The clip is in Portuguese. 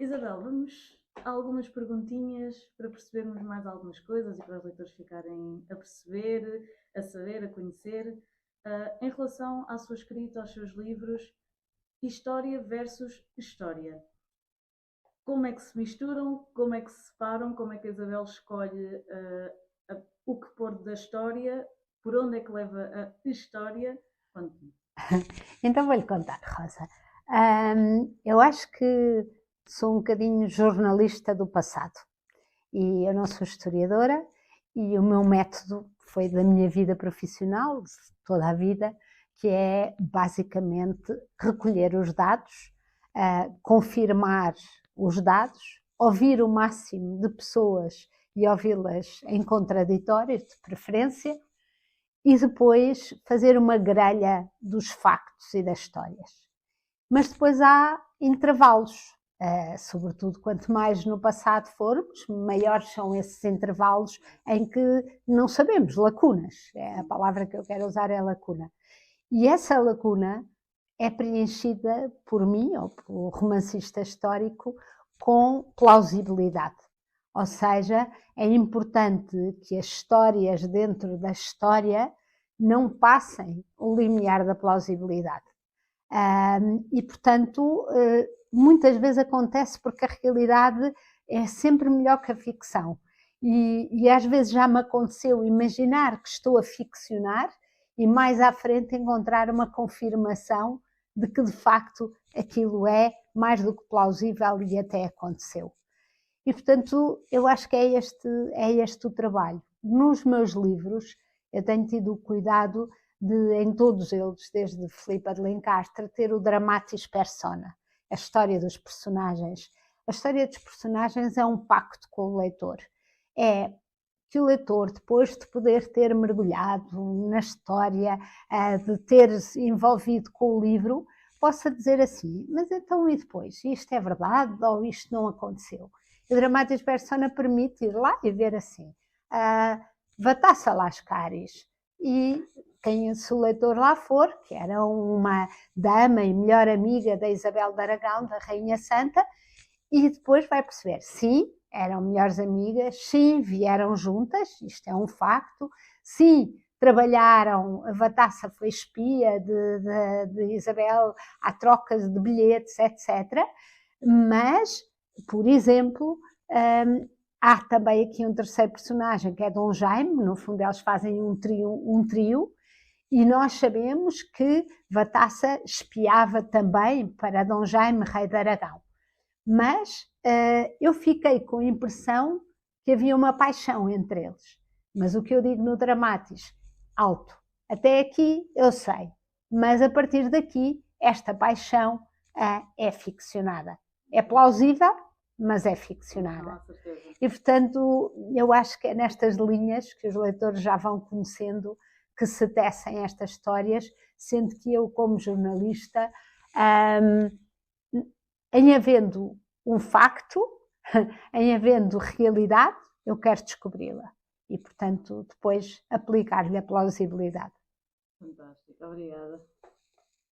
Isabel, vamos a algumas perguntinhas para percebermos mais algumas coisas e para os leitores ficarem a perceber, a saber, a conhecer. Em relação à sua escrita, aos seus livros, história versus história. Como é que se misturam? Como é que se separam? Como é que a Isabel escolhe o que pôr da história? Por onde é que leva a história? Conte-me. Então vou-lhe contar, Rosa. Eu acho que sou um bocadinho jornalista do passado e eu não sou historiadora e o meu método foi da minha vida profissional, de toda a vida, que é basicamente recolher os dados, confirmar os dados, ouvir o máximo de pessoas e ouvi-las em contraditórios, de preferência, e depois fazer uma grelha dos factos e das histórias. Mas depois há intervalos, sobretudo quanto mais no passado formos, maiores são esses intervalos em que não sabemos, lacunas, é a palavra que eu quero usar, é lacuna. E essa lacuna é preenchida por mim, ou pelo romancista histórico, com plausibilidade. Ou seja, é importante que as histórias dentro da história não passem o limiar da plausibilidade. E, portanto, muitas vezes acontece porque a realidade é sempre melhor que a ficção. E às vezes já me aconteceu imaginar que estou a ficcionar e mais à frente encontrar uma confirmação de que de facto aquilo é mais do que plausível e até aconteceu. E, portanto, eu acho que é este o trabalho. Nos meus livros, eu tenho tido o cuidado de, em todos eles, desde Filipe de Lencastre, ter o dramatis persona, a história dos personagens. A história dos personagens é um pacto com o leitor. É que o leitor, depois de poder ter mergulhado na história, de ter envolvido com o livro, possa dizer assim, mas então e depois? Isto é verdade ou isto não aconteceu? O dramatis persona permite ir lá e ver assim, Vatassa Lascaris, e quem se o leitor lá for, que era uma dama e melhor amiga da Isabel de Aragão, da Rainha Santa, e depois vai perceber, sim, eram melhores amigas, sim, vieram juntas, isto é um facto, sim, trabalharam, a Vatassa foi espia de Isabel, há trocas de bilhetes, etc. Mas, por exemplo, há também aqui um terceiro personagem, que é Dom Jaime, no fundo eles fazem um trio, e nós sabemos que Vatassa espiava também para Dom Jaime, rei de Aragão. Mas eu fiquei com a impressão que havia uma paixão entre eles. Mas o que eu digo no Dramatis, alto. Até aqui eu sei, mas a partir daqui esta paixão é ficcionada. É plausível, mas é ficcionada. E, portanto, eu acho que é nestas linhas que os leitores já vão conhecendo que se tecem estas histórias, sendo que eu, como jornalista, em havendo um facto, em havendo realidade, eu quero descobri-la. E, portanto, depois aplicar-lhe a plausibilidade. Fantástico, obrigada.